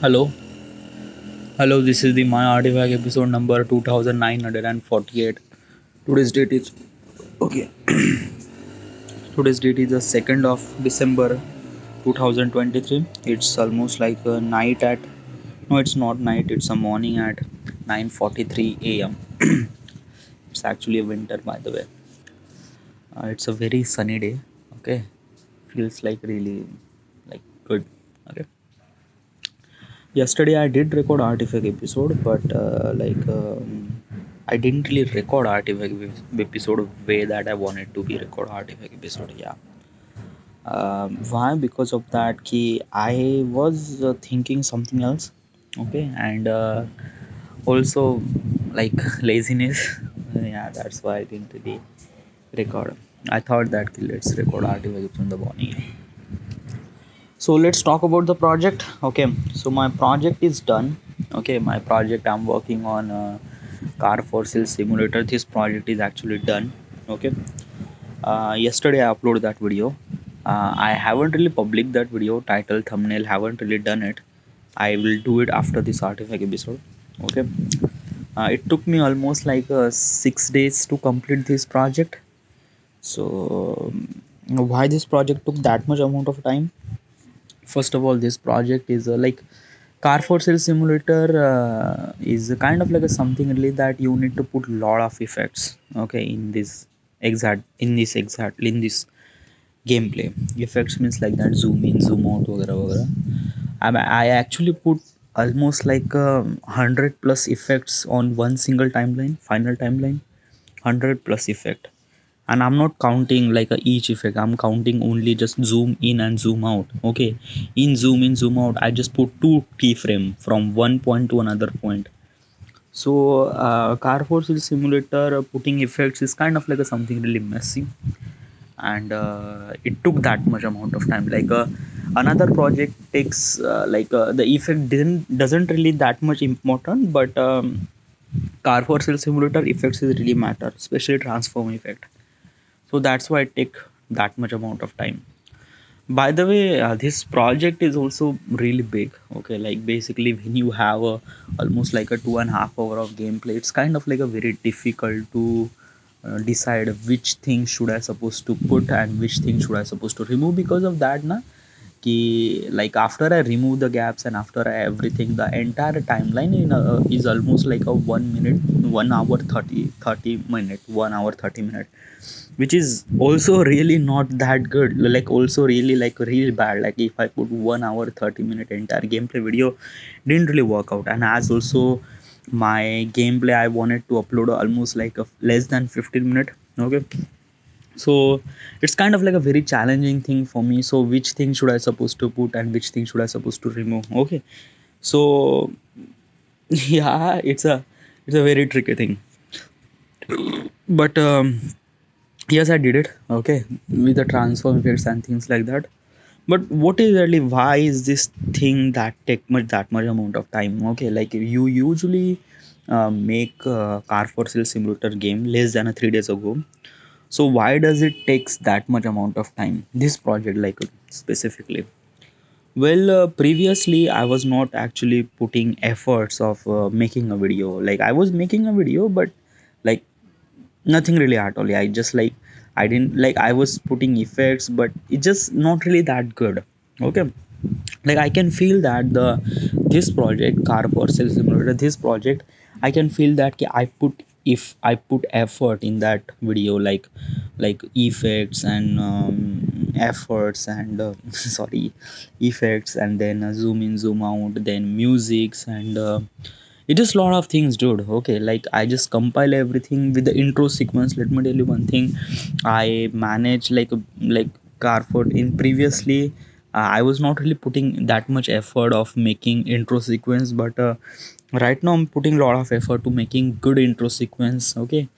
Hello, hello. This is the My Artifact episode number 2948. Today's date is okay. Today's date is the 2nd of December 2023. It's almost like a night at no, it's not night. It's a morning at 9:43 a.m. It's actually a winter, by the way. It's a very sunny day. Okay, feels like really like good. Okay. Yesterday I did record Artifact episode, but I didn't really record Artifact episode way that I wanted to be record Artifact episode. Yeah. Why? Because of that, ki I was thinking something else. Okay, and also like laziness. Yeah, that's why I didn't really record. I thought that ki, let's record Artifact in the morning. So let's talk about the project. Okay, so my project is done. Okay, my project I'm working on car for sale simulator. This project is actually done. Okay, yesterday I uploaded that video. I haven't really published that video, title, thumbnail, haven't really done it. I will do it after this artifact episode. Okay, it took me almost like 6 days to complete this project. So why this project took that much amount of time? First of all, this project is like car for sale simulator is a kind of like a something really that you need to put lot of effects, okay, in this gameplay. Effects means like that, zoom in, zoom out, वगैरह वगैरह. I actually put almost like 100 plus effects on one single timeline, final timeline. 100 plus effect, and I'm not counting like each effect. I'm counting only just zoom in and zoom out. Okay, in, zoom out, I just put two keyframe from one point to another point. So car force simulator putting effects is kind of like a something really messy, and it took that much amount of time. Like another project takes the effect didn't doesn't really that much important, but car for sale simulator effects is really matter, especially transform effect. So that's why it take that much amount of time. By the way, this project is also really big. Okay, like basically when you have a almost like a 2.5 hour of gameplay, it's kind of like a very difficult to decide which thing should I supposed to put and which thing should I supposed to remove. Because of that na, कि like after I remove the gaps and after everything, the entire timeline is almost like a 1 minute, 1 hour 30 minute, 1 hour 30 minute, which is also really not that good. Like also really like really bad. Like if I put 1 hour 30 minute entire gameplay video, didn't really work out. And as also my gameplay I wanted to upload almost like a less than 15 minute. Okay, so it's kind of like a very challenging thing for me. So which thing should I supposed to put and which thing should I supposed to remove? Okay, so yeah, it's a very tricky thing, but yes, I did it. Okay, with the transform effects and things like that. But what is really, why is this thing that take much that much amount of time? Okay, like you usually make car for sale simulator game less than 3 days ago. So why does it takes that much amount of time? This project, like specifically. Well, previously I was not actually putting efforts of making a video. Like I was making a video, but like nothing really at all. I just like I didn't like I was putting effects, but it's just not really that good. Okay, like I can feel that the this project car for sale simulator, this project, I can feel that I put, if I put effort in that video, like effects and efforts and sorry, effects, and then zoom in, zoom out, then musics, and it is a lot of things, dude. Okay, like I just compile everything with the intro sequence. Let me tell you one thing, I manage like Carford in previously. I was not really putting that much effort of making intro sequence, but right now I'm putting a lot of effort to making good intro sequence. Okay,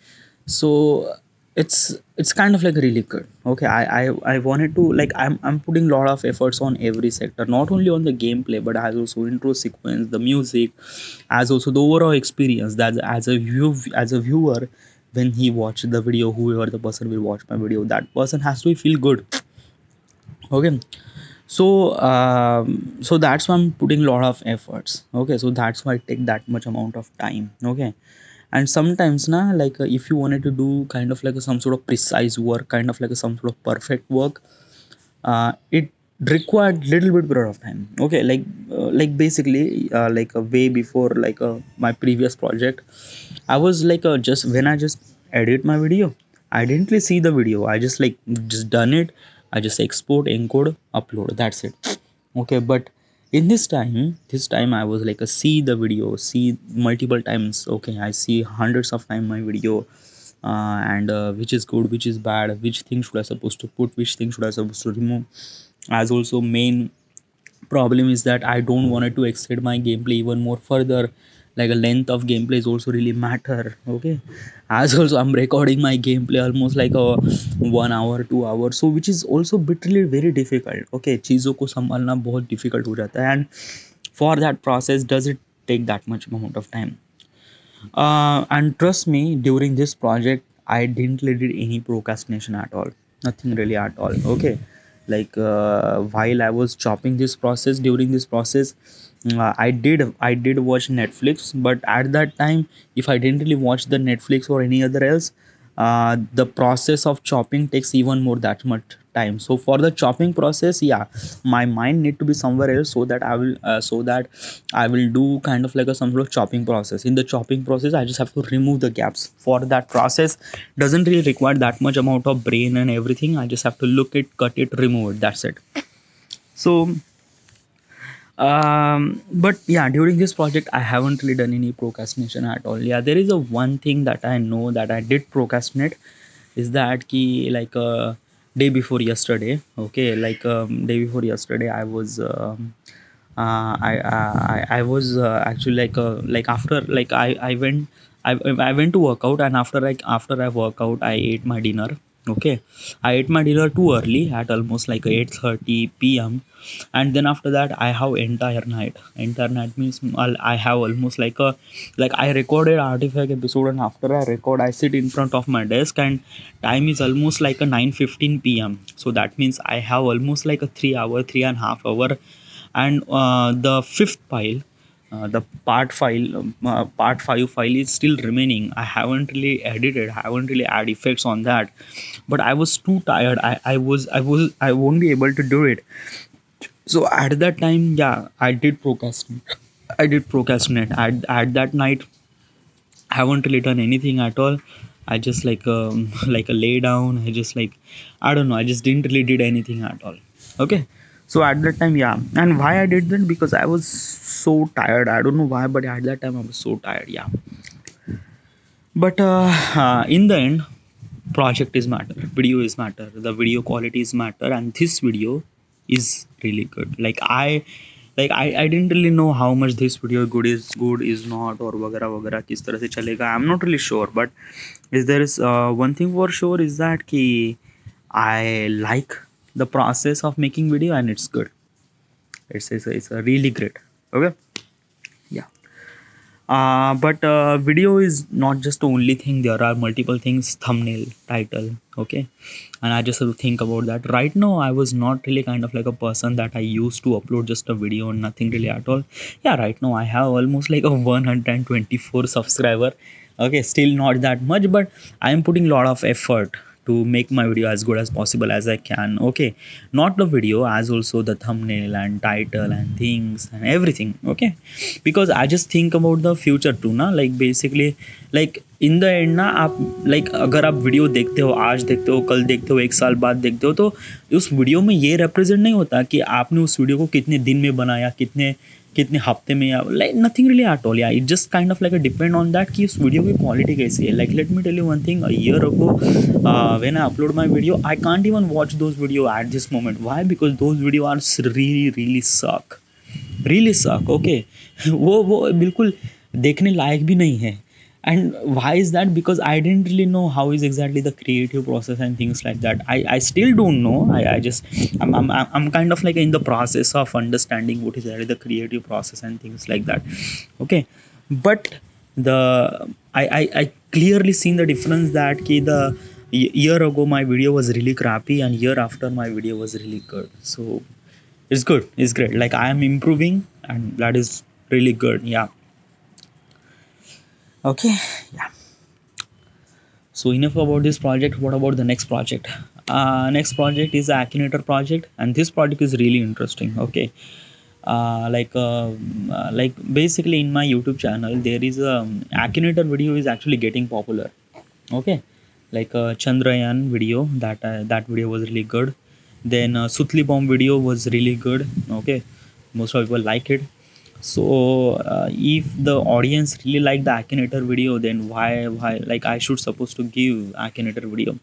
so it's kind of like really good. Okay, I wanted to like I'm putting a lot of efforts on every sector, not only on the gameplay, but as also intro sequence, the music, as also the overall experience. That as a viewer, when he watch the video, whoever the person will watch my video, that person has to feel good. Okay, So that's why I'm putting a lot of efforts. Okay, so that's why I take that much amount of time. Okay, and sometimes na, like if you wanted to do kind of like some sort of precise work, kind of like some sort of perfect work, it required little bit period of time. Okay, like basically like way before like my previous project, I was like just when I just edit my video, I didn't really see the video, I just like just done it, I just export, encode, upload, that's it. Okay, but in this time I was like see the video, see multiple times. Okay, I see hundreds of time my video, and which is good, which is bad, which thing should I supposed to put, which thing should I supposed to remove. As also main problem is that I don't want to extend my gameplay even more further, like a length of gameplay is also really matter. Okay, as also I'm recording my gameplay almost like a 1 hour 2 hours, so which is also literally very difficult. Okay, चीज़ों को संभालना बहुत difficult हो जाता है, and for that process does it take that much amount of time. And trust me, during this project, I didn't really did any procrastination at all. Nothing really at all. Okay, like while I was chopping this process, during this process, I did watch Netflix, but at that time, if I didn't really watch the Netflix or any other else, the process of chopping takes even more that much time. So for the chopping process, yeah, my mind need to be somewhere else, so that I will do kind of like a some sort of chopping process. In the chopping process, I just have to remove the gaps. For that process, doesn't really require that much amount of brain and everything. I just have to look it, cut it, remove it. That's it. So, but yeah, during this project, I haven't really done any procrastination at all. Yeah, there is a one thing that I know that I did procrastinate, is that ki like day before yesterday. Okay, like day before yesterday, I was. I was actually like after like I went to work out, and after I work out I ate my dinner. Okay, I ate my dinner too early at almost like 8:30 p.m. And then after that I have entire night means I have almost like I recorded artifact episode, and after I record I sit in front of my desk, and time is almost like a 9:15 p.m. So that means I have almost like a 3 hour 3.5 hour. And the fifth file, the part 5 file is still remaining. I haven't really edited, I haven't really add effects on that, but I was too tired. I won't be able to do it. So at that time, yeah, I did procrastinate at that night. I haven't really done anything at all. I just like like a lay down. I just like, I don't know, I just didn't really did anything at all. Okay, so at that time, yeah, and why I did that, because I was so tired. I don't know why, but at that time I was so tired. Yeah, but in the end, project is matter, video is matter, the video quality is matter, and this video is really good. I didn't really know how much this video good is not, or वगैरह वगैरह किस तरह से चलेगा. I'm not really sure, but is there is one thing for sure is that कि I like the process of making video, and it's good. It's a really great. Okay, yeah. But video is not just the only thing. There are multiple things: thumbnail, title. Okay, and I just have to think about that. Right now, I was not really kind of like a person that I used to upload just a video and nothing really at all. Yeah, right now I have almost like a 124 subscriber. Okay, still not that much, but I am putting a lot of effort to make my video as good as possible as I can. Okay, not the video, as also the thumbnail and title and things and everything. Okay, because I just think about the future too ना, like basically like in the end ना, आप like अगर आप video देखते हो, आज देखते हो, कल देखते हो, एक साल बाद देखते हो, तो उस वीडियो में ये रिप्रेजेंट नहीं होता कि आपने उस वीडियो को कितने दिन में बनाया, कितने कितने हफ्ते में, yeah like nothing really at all. Yeah it just kind of like a depend on that कि उस वीडियो की क्वालिटी कैसी है. Like let me tell you one thing, a year ago when I upload my video, I can't even watch those video at this moment. Why? Because those video are really really suck. Okay, वो बिल्कुल देखने लायक भी नहीं है. And why is that? Because I didn't really know how is exactly the creative process and things like that. I still don't know. I just I'm kind of like in the process of understanding what is actually the creative process and things like that. Okay, but the I clearly seen the difference that ki the year ago my video was really crappy, and year after my video was really good. So It's good, it's great, like I am improving, and that is really good. Yeah. Okay. Yeah. So enough about this project. What about the next project? Next project is the Akinator project, and this project is really interesting. Okay. Like basically in my YouTube channel there is a Akinator video is actually getting popular. Okay. Like Chandrayaan video, that video was really good. Then Sutli bomb video was really good. Okay. Most of people like it. So if the audience really like the Akinator video, then why like I should supposed to give Akinator video.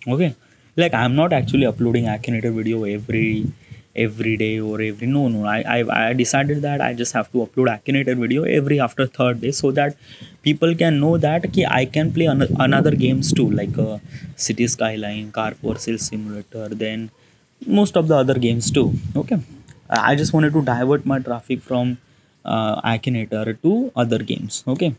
Okay. Like I'm not actually uploading Akinator video every day or every, no, I decided that I just have to upload Akinator video every after third day, so that people can know that ki I can play another games too, like City Skyline, Car for Sale Simulator, then most of the other games too. Okay. I just wanted to divert my traffic from Akinator to other games. Okay.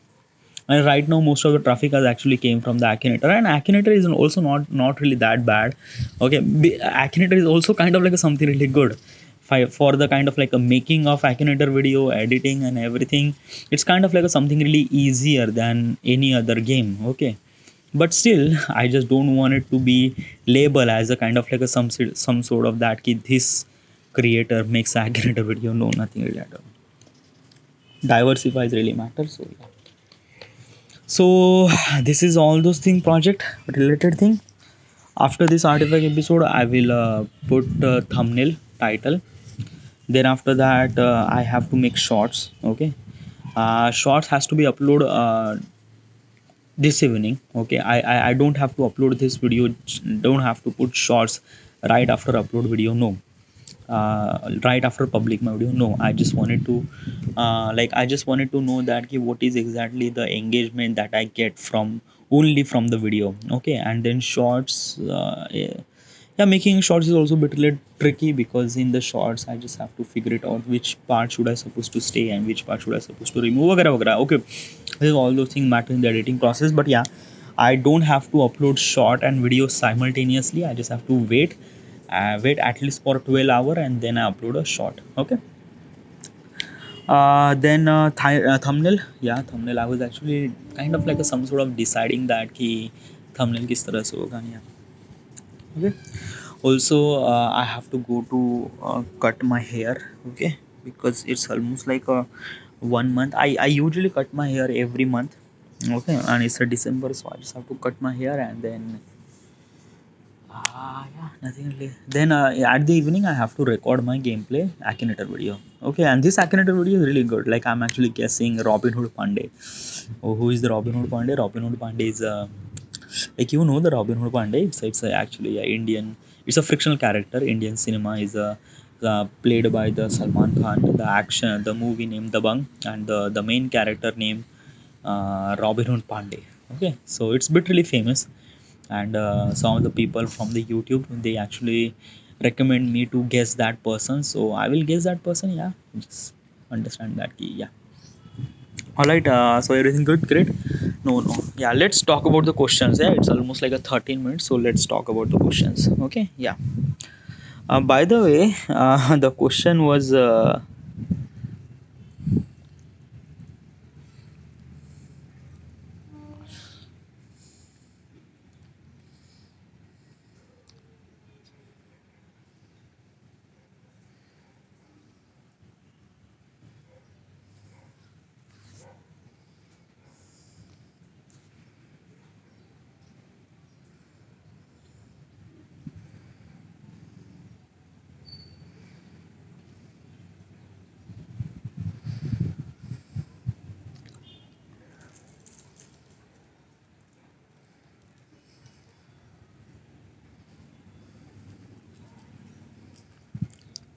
And right now most of the traffic has actually came from the Akinator, and Akinator is also not really that bad. Okay. Akinator is also kind of like something really good for the kind of like a making of Akinator video editing and everything. It's kind of like something really easier than any other game. Okay. But still I just don't want it to be labeled as a kind of like a some sort of that kid this creator makes Akinator video. No, nothing really at all. Diversifies really matters. So yeah. So this is all those thing project related thing. After this artifact episode I will put thumbnail, title. Then after that I have to make shorts. Okay. Shorts has to be uploaded this evening. Okay. I don't have to upload this video, don't have to put shorts right after upload video. No. Right after public my video. No, I just wanted to like I just wanted to know that ki what is exactly the engagement that I get from only from the video. Okay. And then shorts, yeah, yeah, making shorts is also a bit little tricky, because in the shorts I just have to figure it out which part should I supposed to stay and which part should I supposed to remove, वगैरह वगैरह. Okay. This all those things matter in the editing process. But yeah, I don't have to upload short and video simultaneously. I just have to wait at least for 12 hour, and then I upload a short. Okay. Then thumbnail. Yeah, thumbnail, I was actually kind of like some sort of deciding that ki thumbnail किस तरह से होगा. Yeah. Okay. Also I have to go to cut my hair. Okay. Because it's almost like a 1 month. I usually cut my hair every month. Okay. And it's a December, so I just have to cut my hair, and then yeah, nothing really. Then at the evening, I have to record my gameplay Akinator video. Okay, and this Akinator video is really good. Like I'm actually guessing Robin Hood Pandey. Oh, who is the Robin Hood Pandey? Robin Hood Pandey is like you know the Robin Hood Pandey. It's actually a Indian. It's a fictional character. Indian cinema is played by the Salman Khan. The action, the movie named Dabang, and the main character named Robin Hood Pandey. Okay, so it's a bit really famous, and some of the people from the YouTube, they actually recommend me to guess that person, so I will guess that person. Yeah, just understand that key. Yeah. All right. So everything good, great. No, yeah, let's talk about the questions. Yeah, it's almost like a 13 minutes, so let's talk about the questions. Okay. Yeah. By the way, the question was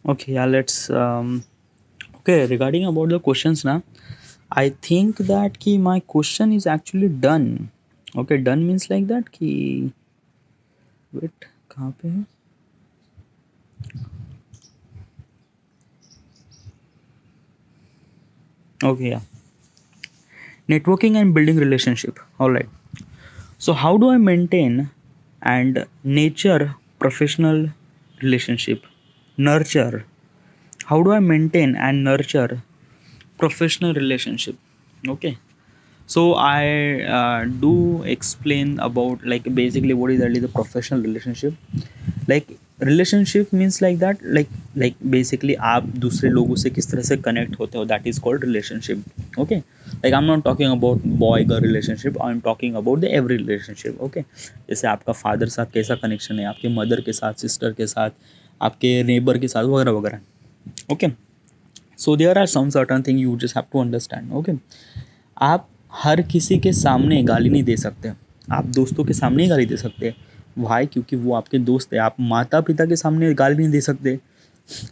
okay. Yeah, let's okay, regarding about the questions now, I think that ki my question is actually done. Okay, done means like that ki wait, कहाँ पे है? Okay, yeah. Networking and building relationship. All right. So how do I maintain and nature professional relationship? Nurture. how do I maintain and nurture professional relationship? Okay, so I do explain about like basically what is really the professional relationship. like relationship means like that, like basically आप दूसरे लोगों से किस तरह से connect होते हो, that is called relationship. Okay, like I am not talking about boy girl relationship, I am talking about the every relationship. Okay, जैसे आपका फादर साथ कैसा कनेक्शन है, आपके मदर के साथ, सिस्टर के साथ, आपके नेबर के साथ वगैरह वगैरह. Okay, so there are some certain thing you just have to understand. Okay, आप हर किसी के सामने गाली नहीं दे सकते, आप दोस्तों के सामने ही गाली दे सकते. वाई? क्योंकि वो आपके दोस्त है. आप माता पिता के सामने गाली नहीं दे सकते.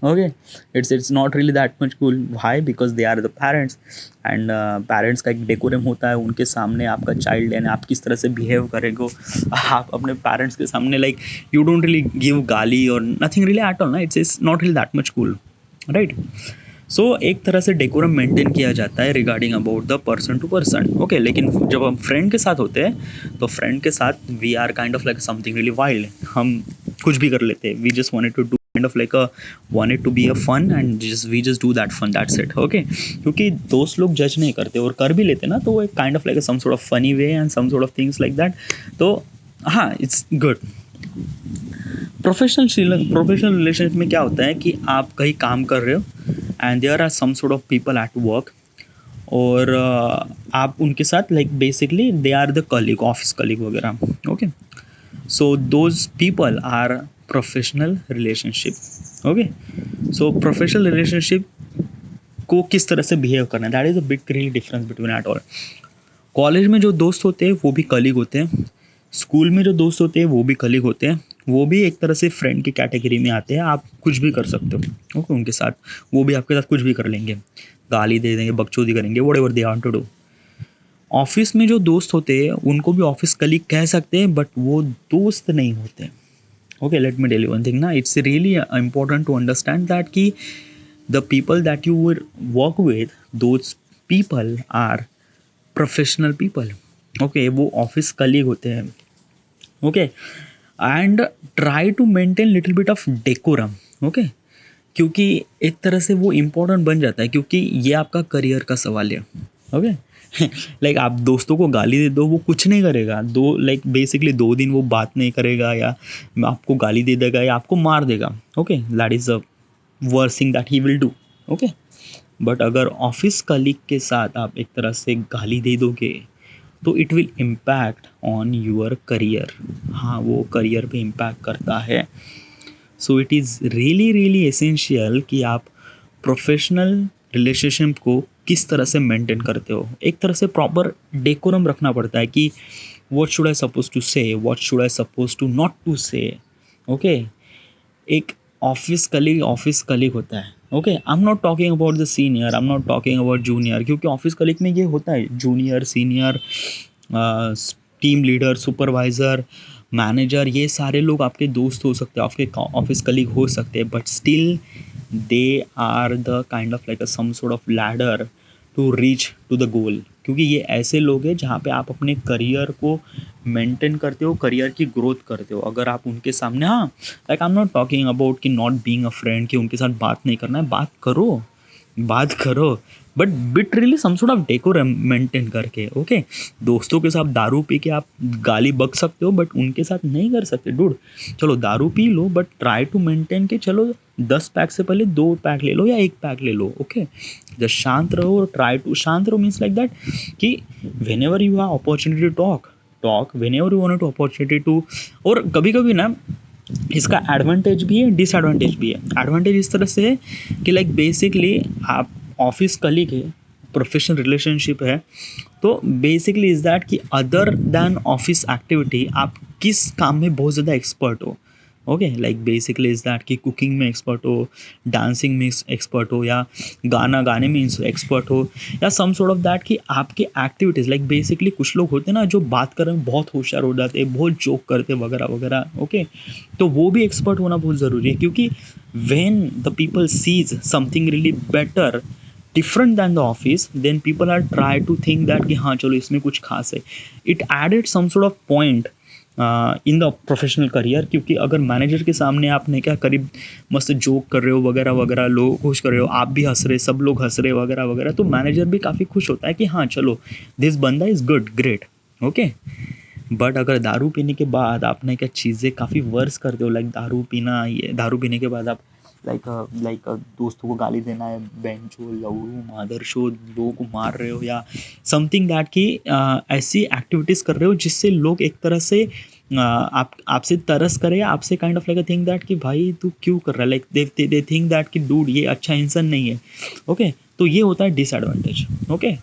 Okay, it's not really that much cool. Why? Because they are the parents, and parents का एक डेकोरम होता है, उनके सामने आपका चाइल्ड है, आप किस तरह से बिहेव करेंगे. आप अपने पेरेंट्स के सामने like you don't really give गाली और नथिंग रियली एट ऑल ना, it's not really that much cool, right. So एक तरह से डेकोरम मेंटेन किया जाता है regarding about the person to person. Okay, लेकिन जब हम फ्रेंड के साथ होते हैं तो फ्रेंड के साथ we are kind of like something really wild. हम कुछ भी कर लेते हैं. We just wanted to do kind of like wanted to be a fun and we just do that fun, that's it. Okay, क्योंकि दोस्त लोग जज नहीं करते और कर भी लेते ना, तो वो एक kind of like some sort of funny way and some sort of things like that. तो हाँ, इट्स गुड. प्रोफेशनल रिलेशनशिप में क्या होता है कि आप कहीं काम कर रहे हो and there are some sort of people at work, और आप उनके साथ like basically they are the colleague, office colleague वगैरह. Okay, so those people are professional relationship. Okay, so professional relationship को किस तरह से बिहेव करना है, that is a big really difference between at all. College में जो दोस्त होते हैं वो भी कलीग होते हैं, स्कूल में जो दोस्त होते हैं वो भी कलीग होते हैं, वो भी एक तरह से फ्रेंड की कैटेगरी में आते हैं. आप कुछ भी कर सकते हो. ओके, उनके साथ वो भी आपके साथ कुछ भी कर लेंगे, गाली दे देंगे, बकचोदी करेंगे, whatever they want to do. Office में जो दोस्त होते हैं उनको भी ऑफिस कलीग कह सकते हैं, बट वो दोस्त नहीं होते. Okay, let me tell you one thing ना, it's really important to understand that कि the people that you will work with, those people are professional people. Okay, वो ऑफिस कलीग होते हैं. Okay, and try to maintain little bit of decorum. Okay, क्योंकि एक तरह से वो important बन जाता है, क्योंकि ये आपका करियर का सवाल है. ओके, लाइक आप दोस्तों को गाली दे दो, वो कुछ नहीं करेगा. लाइक बेसिकली 2 दिन वो बात नहीं करेगा, या आपको गाली दे देगा, या आपको मार देगा. Okay, that is a worst thing that he will do. Okay, but अगर ऑफिस कलीग के साथ आप एक तरह से गाली दे दोगे तो it will impact on your career. हाँ, वो करियर पे इम्पैक्ट करता है. So it is really really essential कि आप प्रोफेशनल रिलेशनशिप को किस तरह से मेंटेन करते हो. एक तरह से प्रॉपर डेकोरम रखना पड़ता है कि what should I suppose to say, what should I suppose to not to say. Okay, एक ऑफिस कलीग होता है. Okay, I am not talking about the senior, I am not talking about junior, क्योंकि office colleague में ये होता है, junior, senior, team leader, supervisor, manager, ये सारे लोग आपके दोस्त हो सकते हैं, आपके ऑफिस कलीग हो सकते हैं, but still they are the kind of like some sort of ladder to reach to the goal. क्योंकि ये ऐसे लोग हैं जहाँ पे आप अपने करियर को मेंटेन करते हो, करियर की ग्रोथ करते हो. अगर आप उनके सामने, हाँ, like I am not talking about कि नॉट बीइंग अ फ्रेंड, कि उनके साथ बात नहीं करना है, बात करो, but literally some sort of decorum maintain करके. ओके, दोस्तों के साथ दारू पी के आप गाली बक सकते हो, बट उनके साथ नहीं कर सकते. डूड, चलो दारू पी लो, बट ट्राई टू मेंटेन के चलो 10 पैक से पहले 2 पैक ले लो या 1 पैक ले लो. ओके, जस्ट शांत रहो, ट्राई टू शांत रहो मीन्स लाइक दैट कि whenever you have opportunity to talk whenever you want to opportunity to. और कभी कभी ना इसका एडवांटेज भी है, डिसएडवांटेज भी है. एडवांटेज इस तरह से है कि लाइक बेसिकली आप ऑफिस कलीग है, प्रोफेशनल रिलेशनशिप है, तो बेसिकली इज़ दैट कि अदर दैन ऑफिस एक्टिविटी आप किस काम में बहुत ज़्यादा एक्सपर्ट हो. Okay, like basically is that कि कुकिंग में एक्सपर्ट हो, डांसिंग में एक्सपर्ट हो, या गाने में एक्सपर्ट हो, या सम सॉर्ट ऑफ दैट कि आपके एक्टिविटीज़ लाइक बेसिकली कुछ लोग होते हैं ना जो बात करने में बहुत होशियार हो जाते हैं, बहुत जोक करते वगैरह वगैरह. ओके, तो वो भी एक्सपर्ट होना बहुत ज़रूरी है, क्योंकि when the people sees something really better different than the office, then people are try to think that कि हाँ चलो इसमें कुछ खास है. It added some sort of point in the professional career, क्योंकि अगर मैनेजर के सामने आपने क्या करीब मस्त जोक कर रहे हो वगैरह वगैरह, लोग खुश कर रहे हो, आप भी हंस रहे, सब लोग हंस रहे वगैरह वगैरह, तो मैनेजर भी काफ़ी खुश होता है कि हाँ चलो दिस बंदा is good, great, okay. But अगर दारू पीने के बाद आपने क्या चीज़ें काफ़ी वर्स कर दो, लाइक दारू पीना, ये दारू पीने के बाद आप लाइक दोस्तों को गाली देना है, बेंचो लवड़ू मादरचोद, लोगों को मार रहे हो, या समथिंग दैट कि ऐसी एक्टिविटीज़ कर रहे हो जिससे लोग एक तरह से आप आपसे तरस करे, आपसे kind of like think that कि भाई तू क्यों कर रहा है, लाइक दे थिंक दैट कि डूड ये अच्छा इंसान नहीं है, ओके। तो ये होता है disadvantage, okay.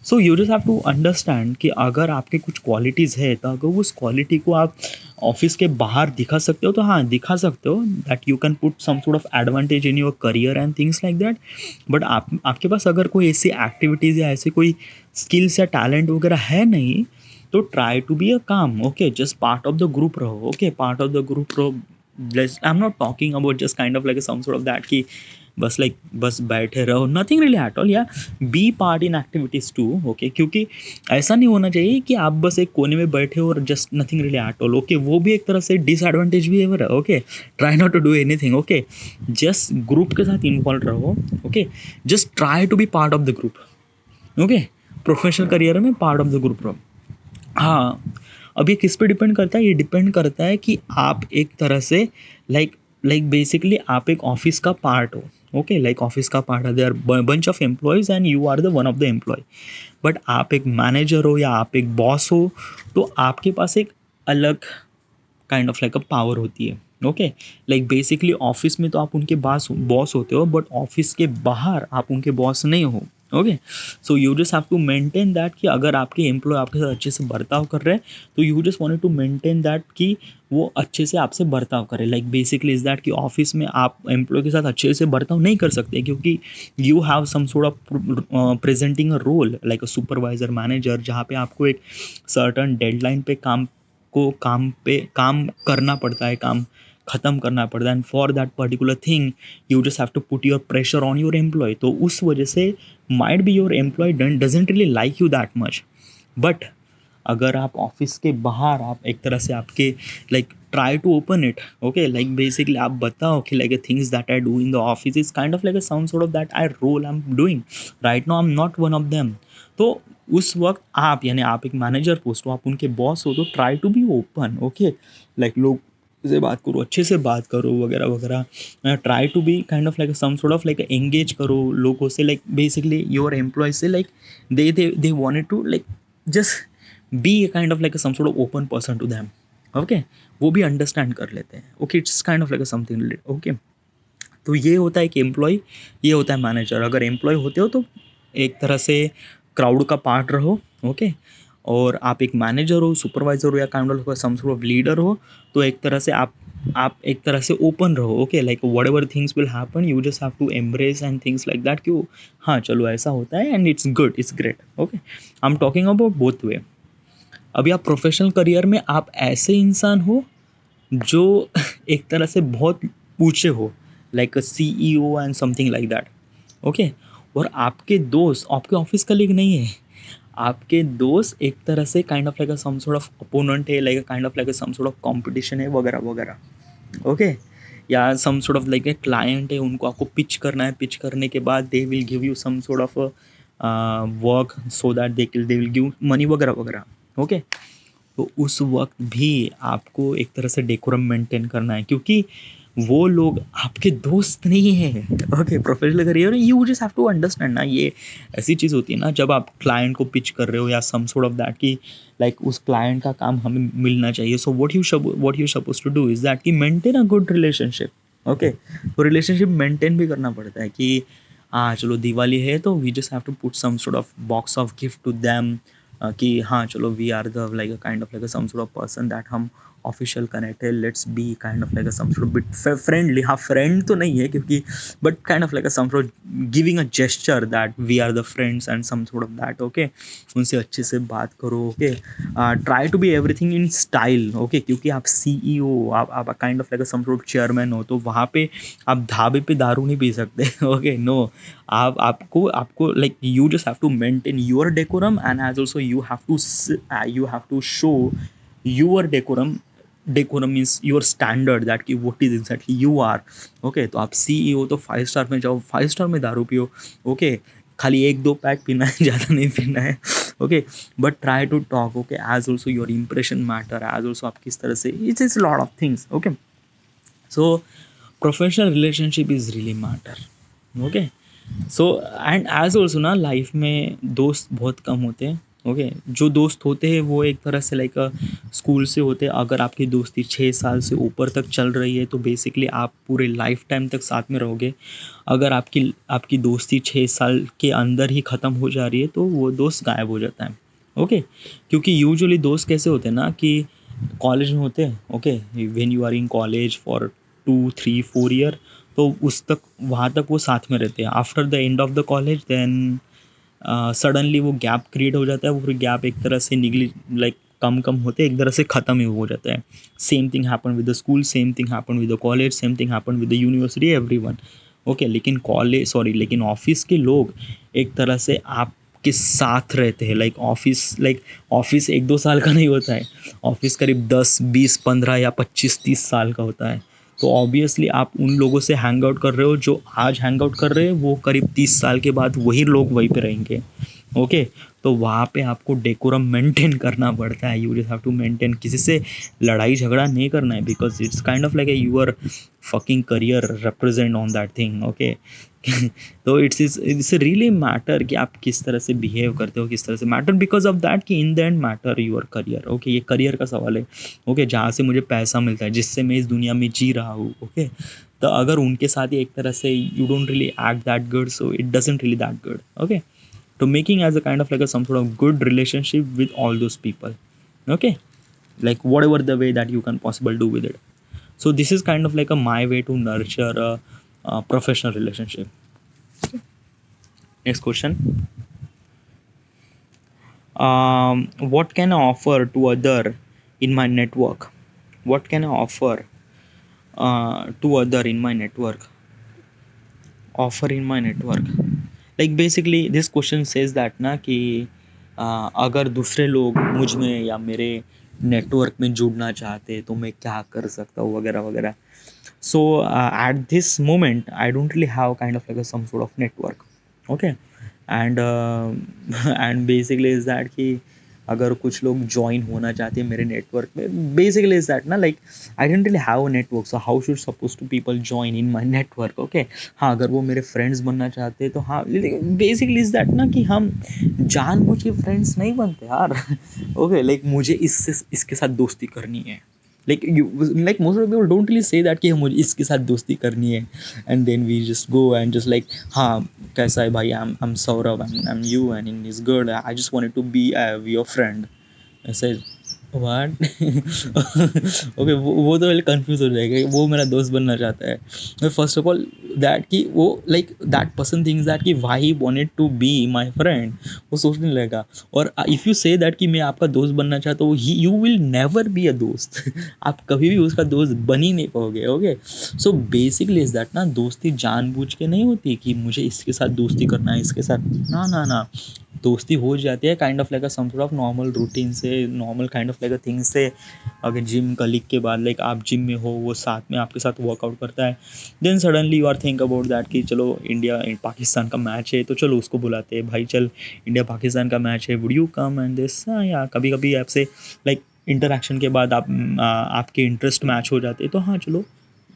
So you just have to understand कि अगर आपके कुछ क्वालिटीज़ है तो अगर उस क्वालिटी को आप ऑफिस के बाहर दिखा सकते हो तो हाँ दिखा सकते हो, that you can put some sort of advantage in your career and things like that. But आपके पास अगर कोई ऐसी एक्टिविटीज़ या ऐसे कोई स्किल्स या टैलेंट वगैरह है नहीं, तो ट्राई टू बी अ काम, okay, just part of the group रहो, okay, part of the group रहो। I am not talking about just kind of like some sort of that कि बस बैठे रहो, नथिंग रियली एट ऑल, या be part in activities too, okay. क्योंकि ऐसा नहीं होना चाहिए कि आप बस एक कोने में बैठे हो और just nothing really at all, okay, वो भी एक तरह से डिसएडवांटेज भी है, okay. Try not to do anything, okay, just group के साथ इन्वॉल्व रहो, okay, just try to be part of the group, okay. Professional career में पार्ट ऑफ द ग्रुप रहो। हाँ, अब ये किस पे डिपेंड करता है, ये डिपेंड करता है कि आप एक तरह से लाइक बेसिकली आप एक ऑफिस का पार्ट हो, ओके, लाइक ऑफिस का पार्ट है, there bunch of employees and you are the one of the employee. But आप एक मैनेजर हो या आप एक बॉस हो, तो आपके पास एक अलग kind of like a power होती है, ओके। लाइक बेसिकली ऑफिस में तो आप उनके बॉस होते हो, बट ऑफिस के बाहर आप उनके बॉस नहीं हो, okay. So you just have to maintain that कि अगर आपके एम्प्लॉय आपके साथ अच्छे से बर्ताव कर रहे हैं, तो you just wanted to maintain that कि वो अच्छे से आपसे बर्ताव करे। लाइक बेसिकली इज दैट कि ऑफिस में आप एम्प्लॉय के साथ अच्छे से बर्ताव नहीं कर सकते, क्योंकि you have some sort of presenting a role like a supervisor, manager, जहाँ पे आपको एक सर्टन डेडलाइन पे काम करना पड़ता है, काम ख़त्म करना पड़ता है, and for that particular thing you just have to put your pressure on your employee. तो उस वजह से might be your employee doesn't really like you that much. But अगर आप ऑफिस के बाहर आप एक तरह से आपके like try to open it, okay, like basically आप बताओ कि like things that I do in the office is kind of like a some sort of that I role I am doing right now, I am not one of them. तो उस वक्त आप यानी आप एक मैनेजर पोस्ट हो, आप उनके बॉस हो, तो try to be open, okay, like लोग से बात करो, अच्छे से बात करो वगैरह वगैरह, try to be kind of like some sort of like engage करो लोगों से, लाइक बेसिकली योर एम्प्लॉय से, like they wanted to like just be a kind of like some sort of open person to them, okay. वो भी understand कर लेते हैं, okay, it's kind of like something, okay. तो ये होता है कि एम्प्लॉय, ये होता है मैनेजर। अगर एम्प्लॉय होते हो तो एक तरह से क्राउड का पार्ट रहो, ओके, और आप एक मैनेजर हो, सुपरवाइजर हो, या kind of some sort of leader हो, तो एक तरह से आप एक तरह से ओपन रहो, okay, like whatever things will happen you just have to embrace and things like that कि हाँ चलो ऐसा होता है and it's good, it's great, okay. I am talking about both way. अभी आप प्रोफेशनल करियर में आप ऐसे इंसान हो जो एक तरह से बहुत ऊँचे हो, like a CEO and something like that, okay. और आपके दोस्त आपके ऑफिस कलीग नहीं है, आपके दोस्त एक तरह से kind of like some sort of opponent है, like kind of like some sort of competition है वगैरह वगैरह, ओके। या some sort of like a client है, उनको आपको पिच करना है, पिच करने के बाद they will give you some sort of work so that they will give money वगैरह वगैरह, ओके। तो उस वक्त भी आपको एक तरह से डेकोरम मेंटेन करना है, क्योंकि वो लोग आपके दोस्त नहीं है, ओके। प्रोफेशनल करियर में you just have to understand ना, ये ऐसी चीज़ होती है ना, जब आप क्लाइंट को पिच कर रहे हो या सम सॉर्ट ऑफ दैट कि लाइक उस क्लाइंट का काम हमें मिलना चाहिए, so what you suppose to do is that कि maintain a good relationship, okay. तो रिलेशनशिप मेंटेन भी करना पड़ता है कि हाँ चलो दिवाली है तो we just have to put some sort of box of gift to them, कि हाँ चलो we are the like a kind of like some sort of person that हम ऑफिशियल कनेक्ट है, let's be kind of like some sort of bit friendly, हाँ friend तो नहीं है क्योंकि but kind of like some sort of giving a gesture that we are the friends and some sort of that, okay. उनसे अच्छे से बात करो, okay. Try to be everything in style, okay, क्योंकि आप CEO, आप kind of like some sort of chairman हो, तो वहाँ पे आप ढाबे पे दारू नहीं पी सकते, ओके, नो। आपको like you just have to maintain your decorum and as also you have to show your decorum means your standard that कि what is exactly you are. Okay, तो आप CEO तो 5 स्टार में जाओ, 5 star में दारू पियो. ओके, खाली 1-2 पैक पीना है, ज़्यादा नहीं पीना है. Okay, but try to talk. Okay, as also your impression matter, as also आप किस तरह से, it's is lot of things. Okay, so professional relationship is really matter. Okay, so and as also ना लाइफ में दोस्त बहुत कम होते हैं. ओके, जो दोस्त होते हैं वो एक तरह से लाइक स्कूल से होते हैं. अगर आपकी दोस्ती 6 साल से ऊपर तक चल रही है तो बेसिकली आप पूरे लाइफ टाइम तक साथ में रहोगे. अगर आपकी आपकी दोस्ती 6 साल के अंदर ही ख़त्म हो जा रही है तो वो दोस्त गायब हो जाता है. ओके, क्योंकि यूजुअली दोस्त कैसे होते हैं ना कि कॉलेज में होते हैं. Okay, when you are in college for 2-3-4 year, तो उस तक वहाँ तक वो साथ में रहते हैं. After the end of the college then suddenly वो गैप क्रिएट हो जाता है. वो फिर गैप एक तरह से निगली लाइक कम कम होते एक तरह से ख़त्म ही हो जाता है. Same thing happen with the school, same thing happen with the college, same thing happen with the university, everyone. Okay, लेकिन ऑफिस के लोग एक तरह से आपके साथ रहते हैं. लाइक ऑफिस 1-2 साल का नहीं होता है. ऑफिस करीब 10-20-15 या 25-30 साल का होता है. तो ऑब्वियसली आप उन लोगों से हैंग आउट कर रहे हो जो आज हैंग आउट कर रहे हैं, वो करीब 30 साल के बाद वही लोग वहीं पे रहेंगे. ओके, तो वहाँ पे आपको डेकोरम मेंटेन करना पड़ता है. You just have to maintain. किसी से लड़ाई झगड़ा नहीं करना है because it's kind of like your fucking career represent on that thing. Okay, तो इट्स रियली मैटर कि आप किस तरह से बिहेव करते हो, किस तरह से मैटर बिकॉज ऑफ दैट कि in the end matter your career. Okay, ये करियर का सवाल है. ओके, जहाँ से मुझे पैसा मिलता है, जिससे मैं इस दुनिया में जी रहा हूँ. ओके, तो अगर उनके साथ ही एक तरह से you don't really act that good, so it doesn't really that good. Okay, तो making as a kind of like some sort of good relationship with all those people. Okay, like whatever the way that you can possible do with it. So this is kind of like a my way to nurture a professional relationship. Next question. What can I offer to other in my network? What can I offer to other in my network? Offer in my network. Like basically this question says that ना कि अगर दूसरे लोग मुझ में या मेरे network में जुड़ना चाहते तो मैं क्या कर सकता हूँ वगैरह वगैरह. So at this moment I don't really have kind of like some sort of network. Okay, and and basically is that कि अगर कुछ लोग ज्वाइन होना चाहते हैं मेरे नेटवर्क में, बेसिकली इज दैट ना like I don't really have a network, so how should suppose to people join in my network. Okay, हाँ, अगर वो मेरे फ्रेंड्स बनना चाहते हैं तो हाँ, बेसिकली इज दैट ना कि हम जानबूझ के फ्रेंड्स नहीं बनते यार. ओके, लाइक मुझे इसके साथ दोस्ती करनी है. like most of the people don't really say that कि मुझे इसके साथ दोस्ती करनी है, and then we just go and just like हाँ कैसा है भाई, I'm Saurabh and I'm you and it's good, I just wanted to be your friend. I said what? Okay, वो तो कंफ्यूज हो जाएगा, वो मेरा दोस्त बनना चाहता है. फर्स्ट ऑफ ऑल दैट कि वो like that person things that कि why he wanted to be my friend, वो सोचने लगेगा. और इफ़ यू से दैट कि मैं आपका दोस्त बनना चाहता हूँ, you will never be a दोस्त. आप कभी भी उसका दोस्त बन ही नहीं पाओगे. Okay, so basically is that ना, दोस्ती जानबूझ के नहीं होती कि मुझे इसके साथ दोस्ती करना है, इसके साथ ना ना ना. दोस्ती हो जाती है kind of like a some sort of normal routine से, normal kind of like a thing से. अगर जिम कलीग के बाद लाइक आप जिम में हो, वो साथ में आपके साथ वर्कआउट करता है, then suddenly you are think about that कि चलो इंडिया पाकिस्तान का मैच है तो चलो उसको बुलाते हैं, भाई चल इंडिया पाकिस्तान का मैच है, would you come and this. या कभी कभी आपसे लाइक इंटरेक्शन के बाद आपके इंटरेस्ट मैच हो जाते हैं तो हाँ चलो,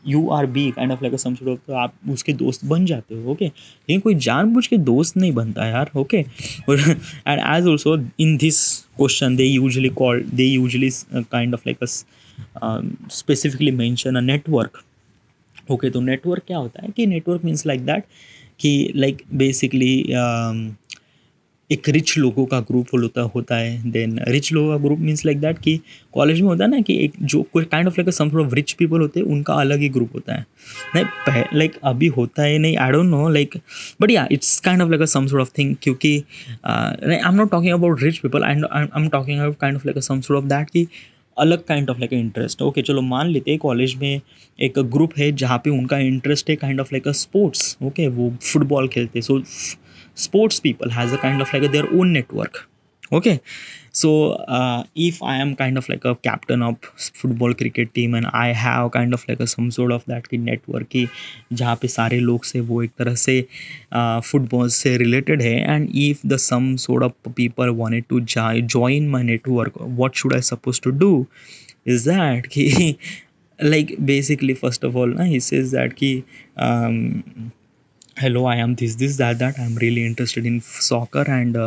you are be kind of like some sort of, तो आप उसके दोस्त बन जाते हो. ओके, लेकिन कोई जानबूझ के दोस्त नहीं बनता यार. Okay, and as also in this question they usually kind of like specifically mention a network. Okay, तो नेटवर्क क्या होता है कि नेटवर्क मीन्स लाइक दैट कि लाइक बेसिकली एक रिच लोगों का ग्रुप होता है. देन रिच लोगों का ग्रुप मीन्स लाइक दैट कि कॉलेज में होता है ना कि एक जो कोई kind of like some sort of rich people होते हैं, उनका अलग ही ग्रुप होता है. नहीं लाइक अभी होता है नहीं, I don't know like, but yeah it's kind of like some sort of thing. क्योंकि I am not talking about rich people, I am talking about kind of like some sort of that कि अलग kind of like interest. Okay, चलो मान लेते हैं college में एक group है जहाँ पे उनका इंटरेस्ट है kind of like a sports. Okay, वो फुटबॉल खेलते, सो sports people has a kind of like their own network. Okay, so if I am kind of like a captain of football cricket team and I have kind of like a some sort of that की network की जहाँ पे सारे लोग से वो एक तरह से फुटबॉल से related है, and if the some sort of people wanted to join my network, what should I supposed to do is that कि like basically first of all ना he says that कि hello, I am this that I'm really interested in soccer, and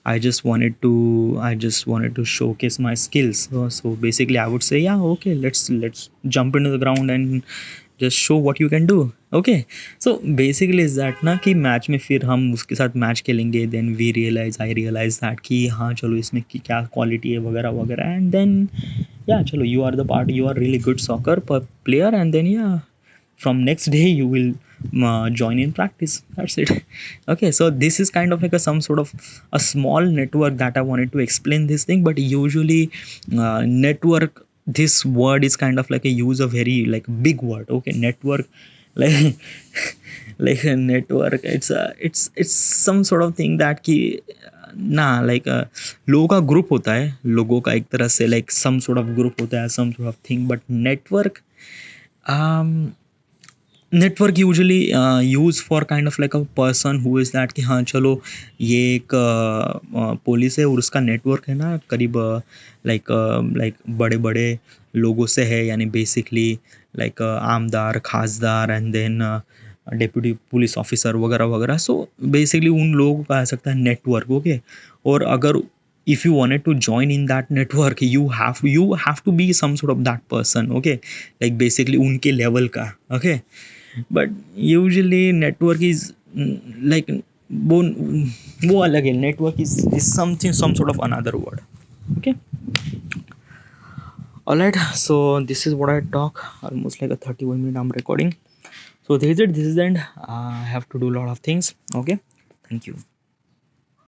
I just wanted to showcase my skills. So basically I would say, yeah, okay, let's jump into the ground and just show what you can do. Okay, so basically is that ना कि match में फिर हम उसके साथ match खेलेंगे, then we realize I realize that कि हाँ चलो इसमें की क्या क्वालिटी है वगैरह वगैरह, and then yeah चलो you are really good soccer player, and then yeah from next day you will join in practice. That's it. Okay, so this is kind of like a some sort of a small network that I wanted to explain this thing. But usually network, this word is kind of like a use a very like big word. Okay, network, like like a network, it's some sort of thing that ki ना like लोगों का group होता है, लोगों का एक तरह से like some sort of group होता है, some sort of thing. But network, network usually use for kind of like a person who is that कि हाँ चलो ये एक पुलिस है और उसका नेटवर्क है ना करीब लाइक बड़े बड़े लोगों से है, यानी बेसिकली लाइक आमदार खासदार and then deputy police officer वगैरह वगैरह. सो बेसिकली उन लोगों को कहा सकता है नेटवर्क. ओके, और अगर if you wanted to join in that network you have to be some sort of that person. Okay, like basically उनके level का. Okay, but usually network is like वो वो अलग है. network is something, some sort of another word. Okay, all right, so this is what I talk, almost like a 31-minute I'm recording. So this is it, this is the end. I have to do a lot of things. Okay, thank you.